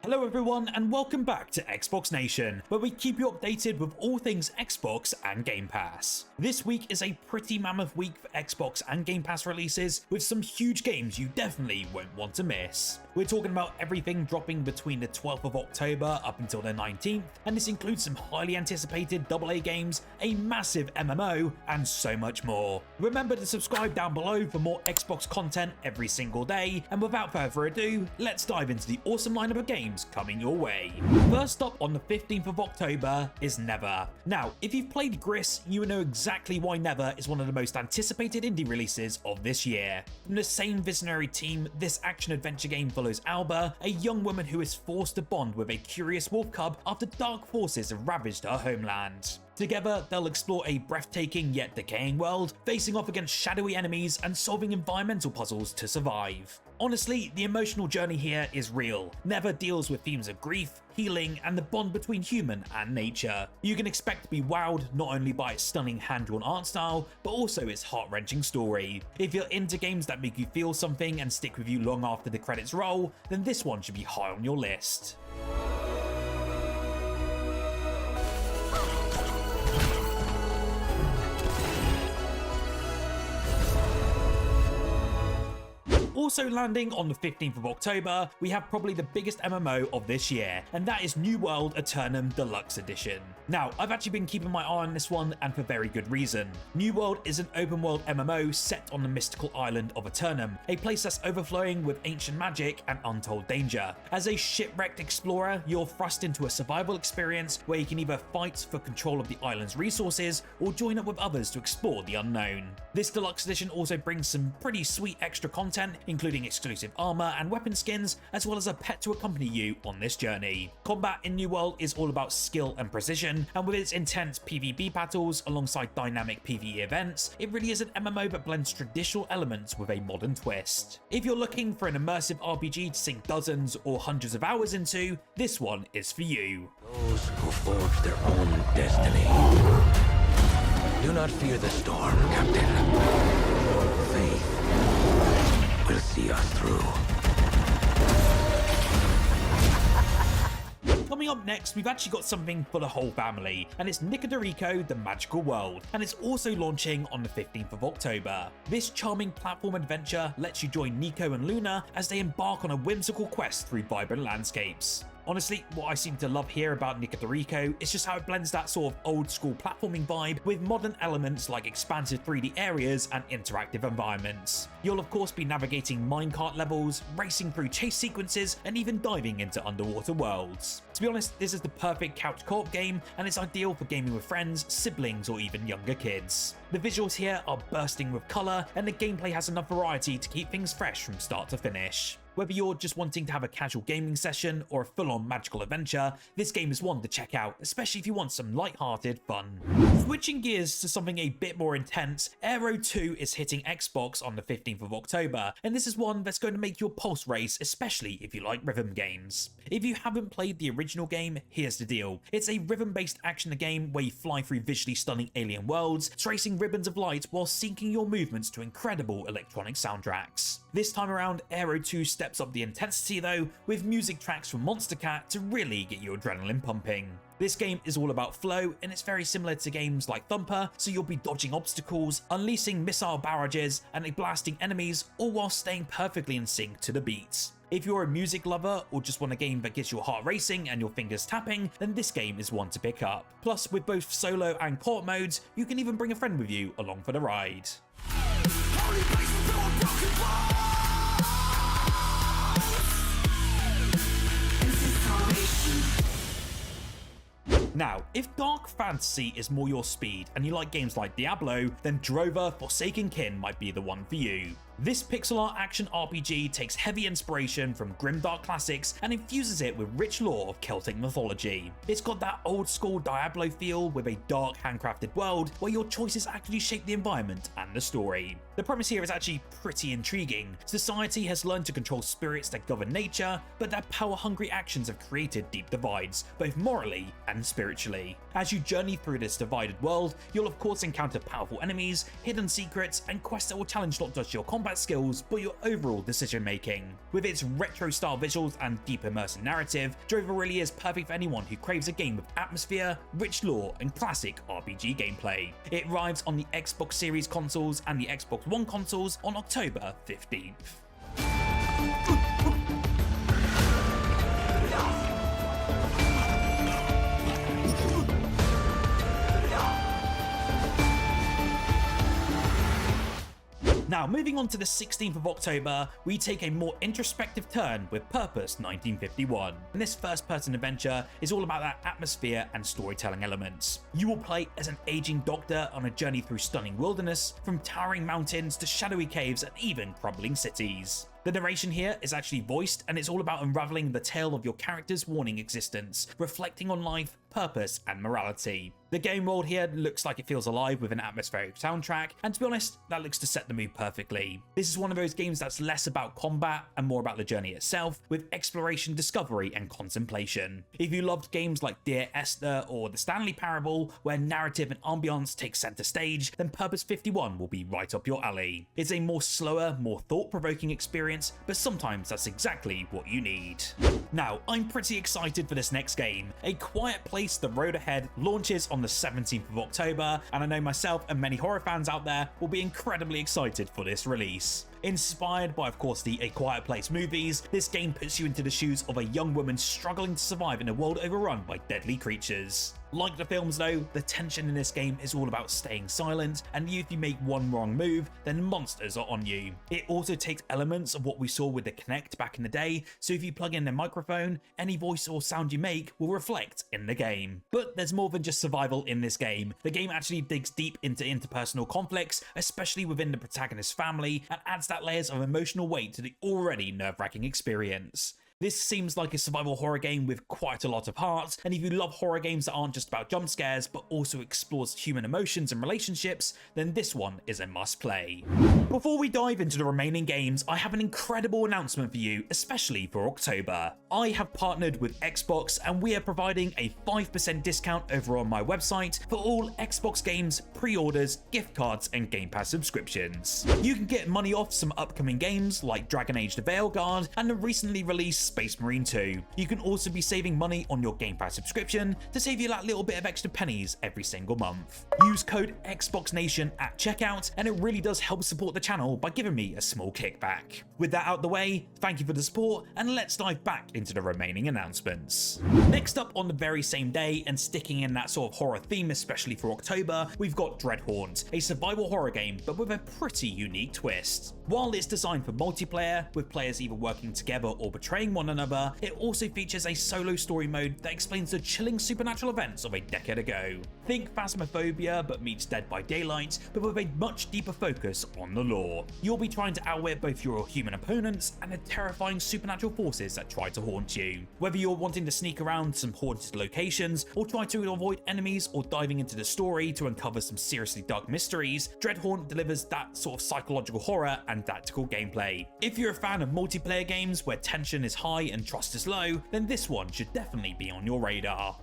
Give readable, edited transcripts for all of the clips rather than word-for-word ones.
Hello everyone and welcome back to Xbox Nation, where we keep you updated with all things Xbox and Game Pass. This week is a pretty mammoth week for Xbox and Game Pass releases, with some huge games you definitely won't want to miss. We're talking about everything dropping between the 12th of October up until the 19th, and this includes some highly anticipated AA games, a massive MMO, and so much more. Remember to subscribe down below for more Xbox content every single day, and without further ado, let's dive into the awesome lineup of games coming your way. First up on the 15th of October is Neva. Now, if you've played Gris, you will know exactly why Neva is one of the most anticipated indie releases of this year. From the same visionary team, this action-adventure game follows Alba, a young woman who is forced to bond with a curious wolf cub after dark forces have ravaged her homeland. Together, they'll explore a breathtaking yet decaying world, facing off against shadowy enemies and solving environmental puzzles to survive. Honestly, the emotional journey here is real. Neva deals with themes of grief, healing, and the bond between human and nature. You can expect to be wowed not only by its stunning hand-drawn art style, but also its heart-wrenching story. If you're into games that make you feel something and stick with you long after the credits roll, then this one should be high on your list. Also landing on the 15th of October, we have probably the biggest MMO of this year, and that is New World Aeternum Deluxe Edition. Now, I've actually been keeping my eye on this one, and for very good reason. New World is an open world MMO set on the mystical island of Aeternum, a place that's overflowing with ancient magic and untold danger. As a shipwrecked explorer, you're thrust into a survival experience where you can either fight for control of the island's resources or join up with others to explore the unknown. This deluxe edition also brings some pretty sweet extra content, including exclusive armor and weapon skins, as well as a pet to accompany you on this journey. Combat in New World is all about skill and precision, and with its intense PvP battles alongside dynamic PvE events, it really is an MMO that blends traditional elements with a modern twist. If you're looking for an immersive RPG to sink dozens or hundreds of hours into, this one is for you. Those who forge their own destiny. Do not fear the storm, Captain. Faith will see us through. Coming up next, we've actually got something for the whole family, and it's Nikoderiko The Magical World, and it's also launching on the 15th of October. This charming platform adventure lets you join Nico and Luna as they embark on a whimsical quest through vibrant landscapes. Honestly, what I seem to love here about Nikoderiko is just how it blends that sort of old school platforming vibe with modern elements like expansive 3D areas and interactive environments. You'll of course be navigating minecart levels, racing through chase sequences, and even diving into underwater worlds. To be honest, this is the perfect couch co-op game, and it's ideal for gaming with friends, siblings, or even younger kids. The visuals here are bursting with colour, and the gameplay has enough variety to keep things fresh from start to finish. Whether you're just wanting to have a casual gaming session or a full-on magical adventure, this game is one to check out, especially if you want some light-hearted fun. Switching gears to something a bit more intense, Aero 2 is hitting Xbox on the 15th of October, and this is one that's going to make your pulse race, especially if you like rhythm games. If you haven't played the original game, here's the deal. It's a rhythm-based action game where you fly through visually stunning alien worlds, tracing ribbons of light while syncing your movements to incredible electronic soundtracks. This time around, Aero 2 steps up the intensity though, with music tracks from Monster Cat to really get your adrenaline pumping. This game is all about flow, and it's very similar to games like Thumper, so you'll be dodging obstacles, unleashing missile barrages, and blasting enemies, all while staying perfectly in sync to the beats. If you're a music lover or just want a game that gets your heart racing and your fingers tapping, then this game is one to pick up. Plus, with both solo and co-op modes, you can even bring a friend with you along for the ride. Now, if dark fantasy is more your speed and you like games like Diablo, then Drova Forsaken Kin might be the one for you. This pixel art action RPG takes heavy inspiration from grimdark classics and infuses it with rich lore of Celtic mythology. It's got that old school Diablo feel with a dark handcrafted world where your choices actually shape the environment and the story. The premise here is actually pretty intriguing. Society has learned to control spirits that govern nature, but their power-hungry actions have created deep divides, both morally and spiritually. As you journey through this divided world, you'll of course encounter powerful enemies, hidden secrets, and quests that will challenge not just your competence combat skills, but your overall decision making. With its retro style visuals and deep immersive narrative, Drova really is perfect for anyone who craves a game with atmosphere, rich lore, and classic RPG gameplay. It arrives on the Xbox Series consoles and the Xbox One consoles on October 15th. Now, moving on to the 16th of October, we take a more introspective turn with Purpose 1951. And this first-person adventure is all about that atmosphere and storytelling elements. You will play as an aging doctor on a journey through stunning wilderness, from towering mountains to shadowy caves and even crumbling cities. The narration here is actually voiced, and it's all about unraveling the tale of your character's warning existence, reflecting on life, purpose, and morality. The game world here looks like it feels alive with an atmospheric soundtrack, and to be honest, that looks to set the mood perfectly. This is one of those games that's less about combat and more about the journey itself, with exploration, discovery, and contemplation. If you loved games like Dear Esther or The Stanley Parable, where narrative and ambiance take center stage, then Purpose 51 will be right up your alley. It's a more slower, more thought-provoking experience, but sometimes that's exactly what you need. Now, I'm pretty excited for this next game. A Quiet Place: The Road Ahead launches on the 17th of October, and I know myself and many horror fans out there will be incredibly excited for this release. Inspired by, of course, the A Quiet Place movies, this game puts you into the shoes of a young woman struggling to survive in a world overrun by deadly creatures. Like the films though, the tension in this game is all about staying silent, and if you make one wrong move, then monsters are on you. It also takes elements of what we saw with the Kinect back in the day, so if you plug in a microphone, any voice or sound you make will reflect in the game. But there's more than just survival in this game. The game actually digs deep into interpersonal conflicts, especially within the protagonist's family, and adds that layers of emotional weight to the already nerve-wracking experience. This seems like a survival horror game with quite a lot of heart, and if you love horror games that aren't just about jump scares but also explores human emotions and relationships, then this one is a must play. Before we dive into the remaining games, I have an incredible announcement for you, especially for October. I have partnered with Xbox, and we are providing a 5% discount over on my website for all Xbox games, pre-orders, gift cards, and Game Pass subscriptions. You can get money off some upcoming games like Dragon Age: The Veilguard and the recently released Space Marine 2. You can also be saving money on your Game Pass subscription to save you that little bit of extra pennies every single month. Use code XboxNation at checkout, and it really does help support the channel by giving me a small kickback. With that out the way, thank you for the support, and let's dive back into the remaining announcements. Next up on the very same day, and sticking in that sort of horror theme especially for October, we've got DreadHaunt, a survival horror game but with a pretty unique twist. While it's designed for multiplayer, with players either working together or betraying one another, it also features a solo story mode that explains the chilling supernatural events of a decade ago. Think Phasmophobia but meets Dead by Daylight, but with a much deeper focus on the lore. You'll be trying to outwit both your human opponents and the terrifying supernatural forces that try to haunt you. Whether you're wanting to sneak around some haunted locations, or try to avoid enemies, or diving into the story to uncover some seriously dark mysteries, DreadHaunt delivers that sort of psychological horror and tactical gameplay. If you're a fan of multiplayer games where tension is high and trust is low, then this one should definitely be on your radar.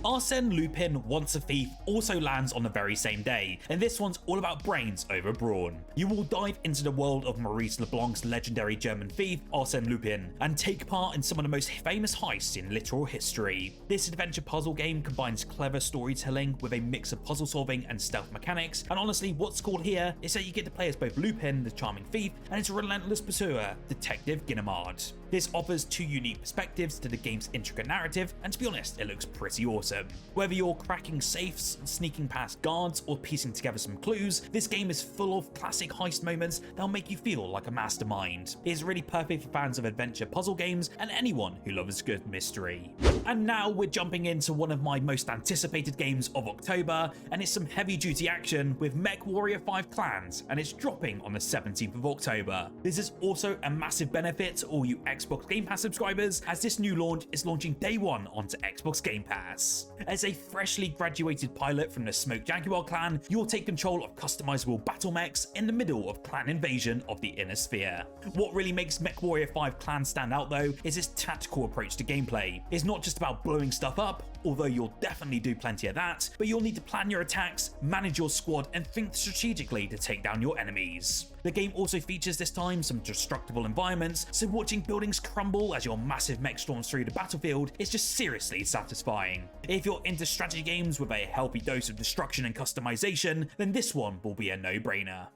Arsene Lupin Once a Thief also lands on the very same day, and this one's all about brains over brawn. You will dive into the world of Maurice Leblanc's legendary German thief, Arsene Lupin, and take part in some of the most famous heists in literal history. This adventure puzzle game combines clever storytelling with a mix of puzzle solving and stealth mechanics, and honestly, what's cool here is that you get to play as both Lupin, the charming thief, and his relentless pursuer, Detective Guillemard. This offers two unique perspectives to the game's intricate narrative, and to be honest, it looks pretty awesome. Whether you're cracking safes, sneaking past guards, or piecing together some clues, this game is full of classic heist moments that'll make you feel like a mastermind. It's really perfect for fans of adventure puzzle games and anyone who loves good mystery. And now we're jumping into one of my most anticipated games of October, and it's some heavy duty action with MechWarrior 5 Clans, and it's dropping on the 17th of October. This is also a massive benefit to all you Xbox Game Pass subscribers, as this new launch is launching day one onto Xbox Game Pass. As a freshly graduated pilot from the Smoke Jaguar clan, you'll take control of customizable battle mechs in the middle of clan invasion of the Inner Sphere. What really makes MechWarrior 5 Clan stand out though is its tactical approach to gameplay. It's not just about blowing stuff up, although you'll definitely do plenty of that, but you'll need to plan your attacks, manage your squad, and think strategically to take down your enemies. The game also features this time some destructible environments, so watching buildings crumble as your massive mech storms through the battlefield is just seriously satisfying. If you're into strategy games with a healthy dose of destruction and customization, then this one will be a no-brainer.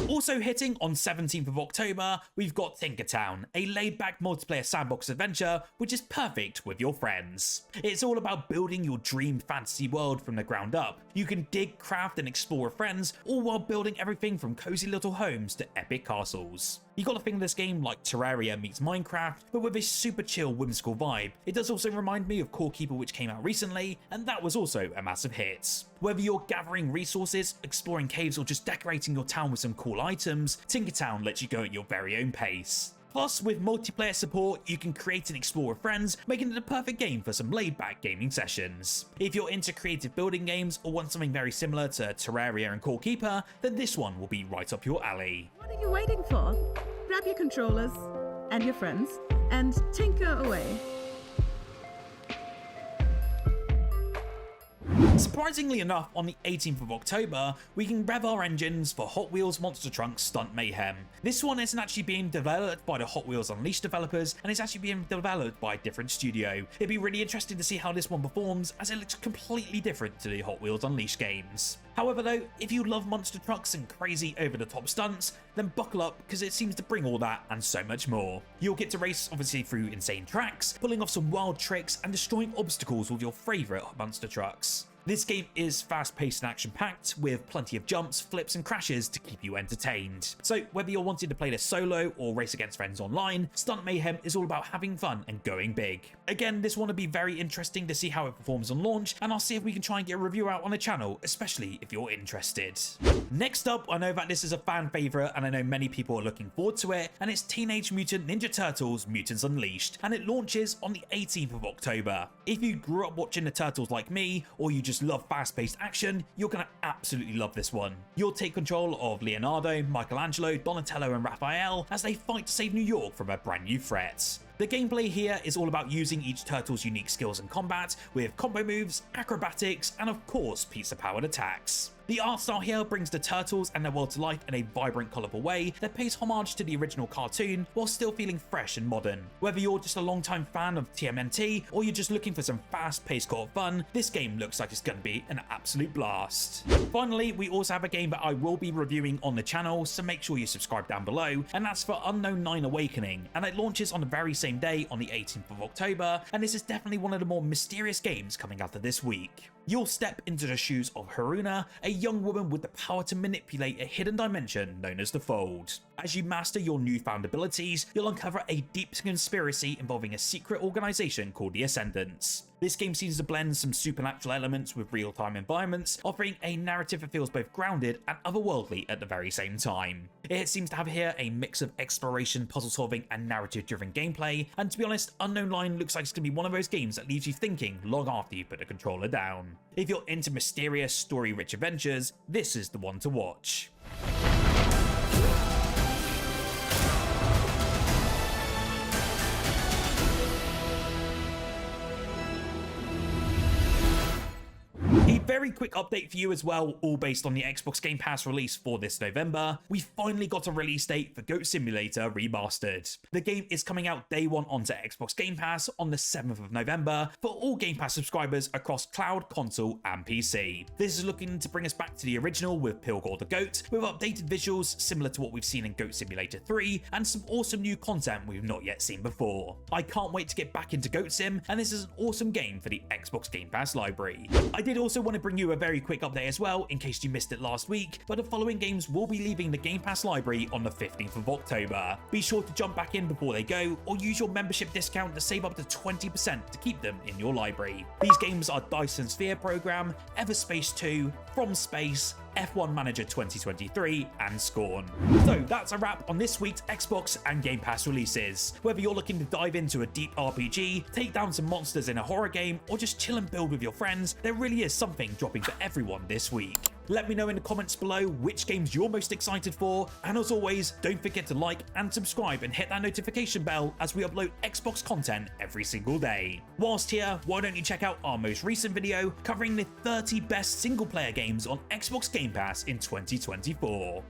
Also hitting on 17th of October, we've got Tinkertown, a laid-back multiplayer sandbox adventure which is perfect with your friends. It's all about building your dream fantasy world from the ground up. You can dig, craft and explore with friends, all while building everything from cozy little homes to epic castles. You gotta think of this game like Terraria meets Minecraft, but with a super chill, whimsical vibe. It does also remind me of Core Keeper, which came out recently, and that was also a massive hit. Whether you're gathering resources, exploring caves, or just decorating your town with some cool items, Tinkertown lets you go at your very own pace. Plus, with multiplayer support, you can create and explore with friends, making it a perfect game for some laid-back gaming sessions. If you're into creative building games or want something very similar to Terraria and Core Keeper, then this one will be right up your alley. What are you waiting for? Grab your controllers and your friends and tinker away. Surprisingly enough, on the 18th of October, we can rev our engines for Hot Wheels Monster Trucks Stunt Mayhem. This one isn't actually being developed by the Hot Wheels Unleashed developers, and it's actually being developed by a different studio. It'd be really interesting to see how this one performs, as it looks completely different to the Hot Wheels Unleashed games. However though, if you love monster trucks and crazy over-the-top stunts, then buckle up because it seems to bring all that and so much more. You'll get to race obviously through insane tracks, pulling off some wild tricks and destroying obstacles with your favourite monster trucks. This game is fast-paced and action-packed, with plenty of jumps, flips and crashes to keep you entertained. So whether you're wanting to play this solo or race against friends online, Stunt Mayhem is all about having fun and going big. Again, this one will be very interesting to see how it performs on launch, and I'll see if we can try and get a review out on the channel, especially if you're interested. Next up, I know that this is a fan favourite and I know many people are looking forward to it, and it's Teenage Mutant Ninja Turtles Mutants Unleashed, and it launches on the 18th of October. If you grew up watching the Turtles like me, or you just love fast-paced action, you're gonna absolutely love this one. You'll take control of Leonardo, Michelangelo, Donatello and Raphael as they fight to save New York from a brand new threat. The gameplay here is all about using each turtle's unique skills in combat, with combo moves, acrobatics, and of course pizza-powered attacks. The art style here brings the turtles and their world to life in a vibrant, colourful way that pays homage to the original cartoon while still feeling fresh and modern. Whether you're just a long-time fan of TMNT or you're just looking for some fast-paced co-op fun, this game looks like it's going to be an absolute blast. Finally, we also have a game that I will be reviewing on the channel, so make sure you subscribe down below, and that's for Unknown 9 Awakening, and it launches on the very same day on the 18th of October, and this is definitely one of the more mysterious games coming out of this week. You'll step into the shoes of Haruna, a young woman with the power to manipulate a hidden dimension known as the Fold. As you master your newfound abilities, you'll uncover a deep conspiracy involving a secret organization called the Ascendants. This game seems to blend some supernatural elements with real-time environments, offering a narrative that feels both grounded and otherworldly at the very same time. It seems to have here a mix of exploration, puzzle-solving, and narrative-driven gameplay, and to be honest, Unknown Line looks like it's going to be one of those games that leaves you thinking long after you put the controller down. If you're into mysterious, story-rich adventures, this is the one to watch. Very quick update for you as well, all based on the Xbox Game Pass release for this November. We finally got a release date for Goat Simulator Remastered. The game is coming out day one onto Xbox Game Pass on the 7th of November for all Game Pass subscribers across cloud, console and PC. This is looking to bring us back to the original with Pilgor the Goat, with updated visuals similar to what we've seen in Goat Simulator 3 and some awesome new content we've not yet seen before. I can't wait to get back into Goat Sim, and this is an awesome game for the Xbox Game Pass library. I did also want to bring you a very quick update as well in case you missed it last week, but the following games will be leaving the Game Pass library on the 15th of October. Be sure to jump back in before they go, or use your membership discount to save up to 20% to keep them in your library. These games are Dyson Sphere Program, Everspace 2, From Space, F1 Manager 2023, and Scorn. So that's a wrap on this week's Xbox and Game Pass releases. Whether you're looking to dive into a deep RPG, take down some monsters in a horror game, or just chill and build with your friends, there really is something dropping for everyone this week. Let me know in the comments below which games you're most excited for, and as always, don't forget to like and subscribe and hit that notification bell as we upload Xbox content every single day. Whilst here, why don't you check out our most recent video covering the 30 best single player games on Xbox Game Pass in 2024.